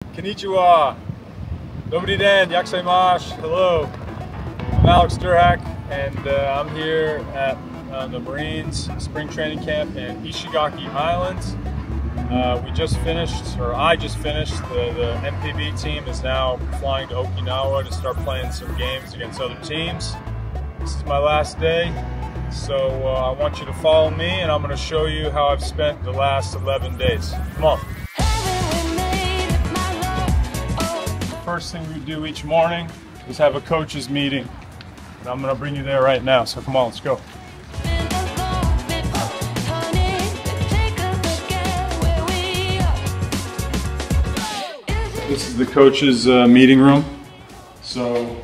Konnichiwa. Dobry den, yaksaimasu. Hello. I'm Alex Derhak, and I'm here at the Marines spring training camp in Ishigaki Islands. I just finished. The NPB team is now flying to Okinawa to start playing some games against other teams. This is my last day, so I want you to follow me, and I'm going to show you how I've spent the last 11 days. Come on. First thing we do each morning is have a coaches meeting, and I'm going to bring you there right now, so come on, let's go. This is the coaches meeting room. So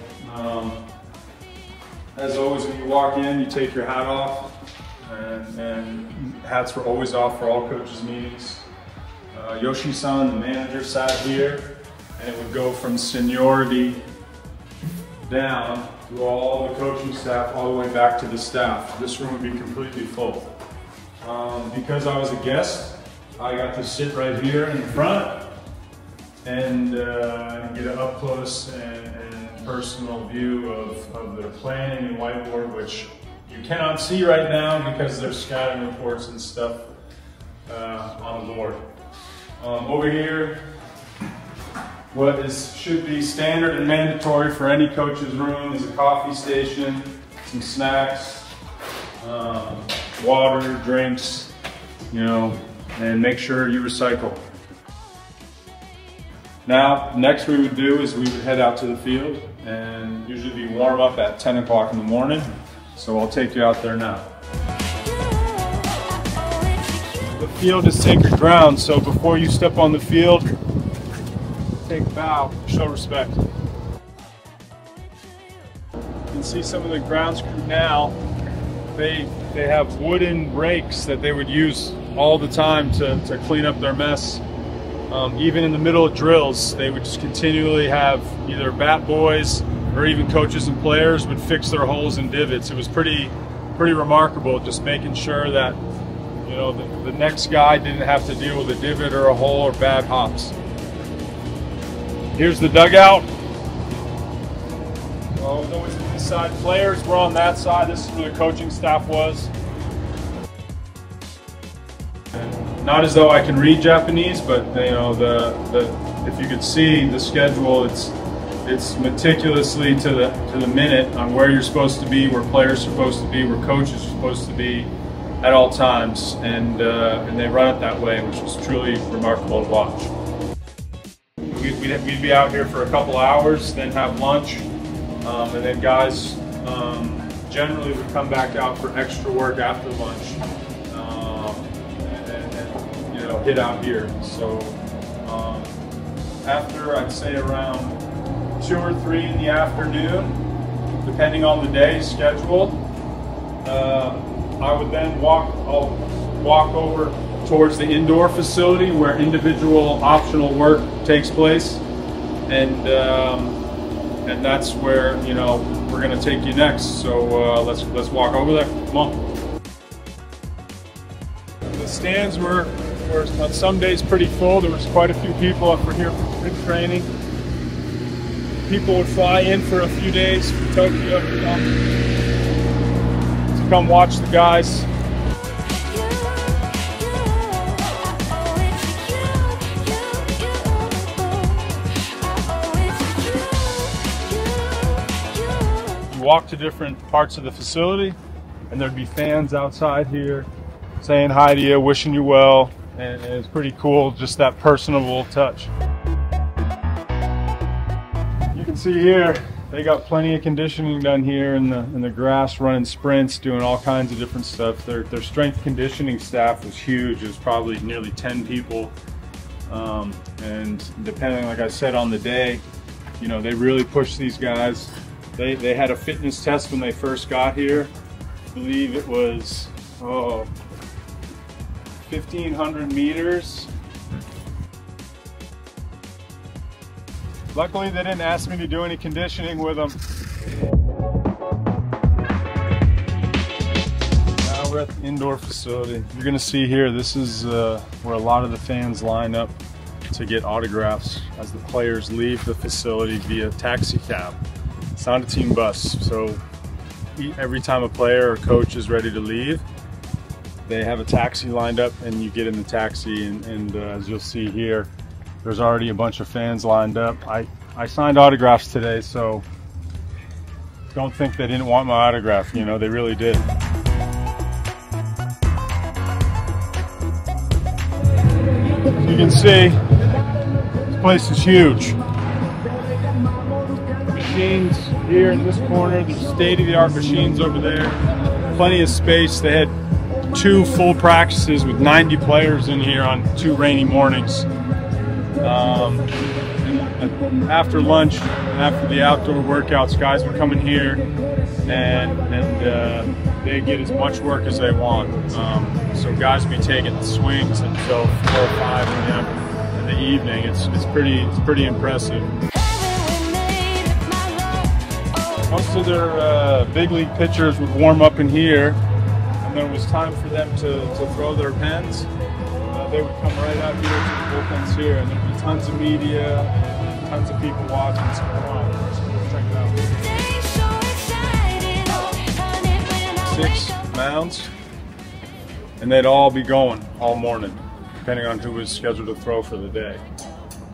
as always, when you walk in, you take your hat off, and hats were always off for all coaches meetings. Yoshi-san, the manager, sat here, and it would go from seniority down through all the coaching staff all the way back to the staff. This room would be completely full. Because I was a guest, I got to sit right here in the front and get an up close and personal view of their planning and whiteboard, which you cannot see right now because there's scouting reports and stuff on the board. Over here, what should be standard and mandatory for any coach's room is a coffee station, some snacks, water, drinks, and make sure you recycle. Now, next we would do is we would head out to the field and usually be warm up at 10 o'clock in the morning. So I'll take you out there now. The field is sacred ground, so before you step on the field, take a bow, show respect. You can see some of the grounds crew now. They have wooden rakes that they would use all the time to clean up their mess. Even in the middle of drills, they would just continually have either bat boys or even coaches and players would fix their holes and divots. It was pretty remarkable, just making sure that the next guy didn't have to deal with a divot or a hole or bad hops. Here's the dugout. Well, it was always on this side. Players were on that side. This is where the coaching staff was. Not as though I can read Japanese, but if you could see the schedule, it's meticulously to the minute on where you're supposed to be, where players are supposed to be, where coaches are supposed to be at all times, and they run it that way, which was truly remarkable to watch. We'd be out here for a couple hours, then have lunch, and then guys generally would come back out for extra work after lunch. Hit out here. So after, I'd say around 2 or 3 in the afternoon, depending on the day scheduled, I would then walk over towards the indoor facility where individual optional work takes place, and that's where we're going to take you next. So let's walk over there. Come on. The stands were on some days pretty full. There was quite a few people up here for spring training. People would fly in for a few days from Tokyo to come watch the guys. You walk to different parts of the facility, and there'd be fans outside here saying hi to you, wishing you well. And it's pretty cool, just that personable touch. You can see here, they got plenty of conditioning done here in the grass, running sprints, doing all kinds of different stuff. Their strength conditioning staff was huge. It was probably nearly 10 people. And depending, like I said, on the day, they really pushed these guys. They had a fitness test when they first got here. I believe it was, 1,500 meters. Luckily, they didn't ask me to do any conditioning with them. Now we're at the indoor facility. You're gonna see here, this is where a lot of the fans line up to get autographs as the players leave the facility via taxi cab. It's not a team bus, so every time a player or coach is ready to leave, they have a taxi lined up and you get in the taxi, and as you'll see here, there's already a bunch of fans lined up. I signed autographs today, so don't think they didn't want my autograph, you know, they really did. As you can see, this place is huge. Machines here in this corner, there's state-of-the-art machines over there, plenty of space. They had 2 full practices with 90 players in here on 2 rainy mornings. And after lunch and after the outdoor workouts, guys would come in here and they get as much work as they want. So guys would be taking swings until 4 or 5 a.m. in the evening. It's pretty impressive. Most of their big league pitchers would warm up in here, and when it was time for them to throw their pens, they would come right out here to the bullpens here, and there'd be tons of media and tons of people watching. So check it out. 6 mounds, and they'd all be going all morning, depending on who was scheduled to throw for the day.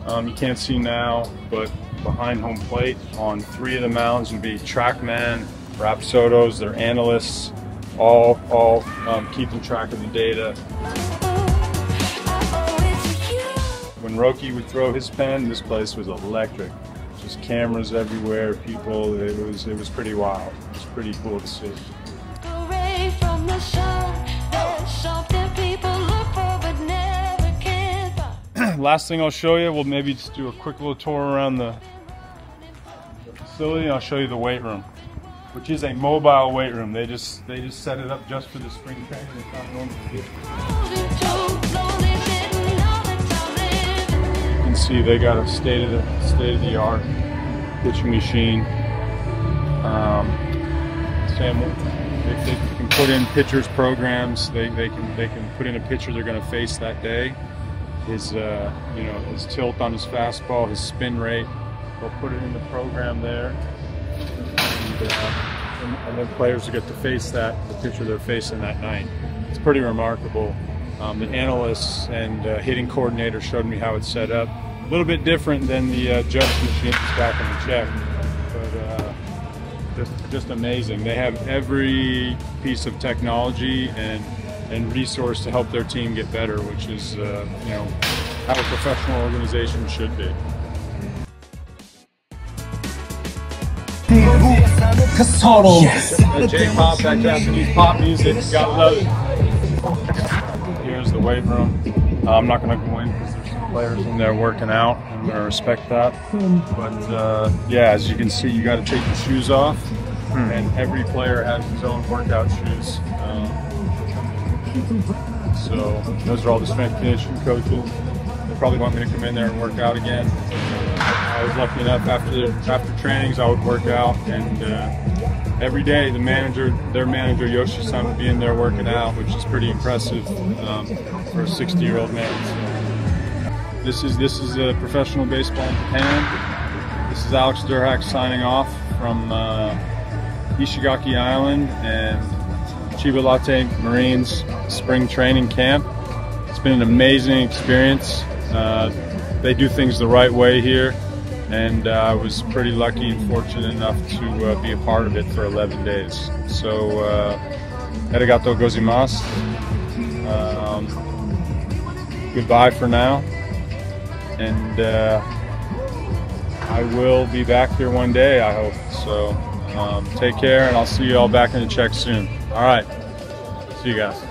You can't see now, but behind home plate on 3 of the mounds would be TrackMan, Rapsodos, their analysts, all keeping track of the data. When Roki would throw his pen, this place was electric. Just cameras everywhere, people. It was pretty wild. It was pretty cool to see. Last thing I'll show you, we'll maybe just do a quick little tour around the facility. I'll show you the weight room, which is a mobile weight room. They just set it up just for the spring training. It's not normal to do. You can see they got a state of the art pitching machine. They can put in pitchers programs. They can put in a pitcher they're going to face that day. His his tilt on his fastball, his spin rate. They'll put it in the program there, and then players will get to face the pitcher they're facing that night. It's pretty remarkable. The analysts and hitting coordinator showed me how it's set up. A little bit different than the judge machines back in the check, but just amazing. They have every piece of technology and resource to help their team get better, which is how a professional organization should be. Yes. J-pop, that Japanese pop music, you gotta love it. Here's the weight room. I'm not gonna go in because there's some players in there working out. I'm gonna respect that. But yeah, as you can see, you gotta take your shoes off, and every player has his own workout shoes. So those are all the strength conditioning coaches. They probably want me to come in there and work out again. I was lucky enough after trainings I would work out, and every day their manager Yoshi-san would be in there working out, which is pretty impressive for a 60-year-old man. So this is a professional baseball in Japan. This is Alex Derhak signing off from Ishigaki Island and Chiba Lotte Marines spring training camp. It's been an amazing experience. They do things the right way here, and I was pretty lucky and fortunate enough to be a part of it for 11 days. So, arigatou gozaimasu. Goodbye for now, and I will be back here one day, I hope. So, take care, and I'll see you all back in the check soon. All right, see you guys.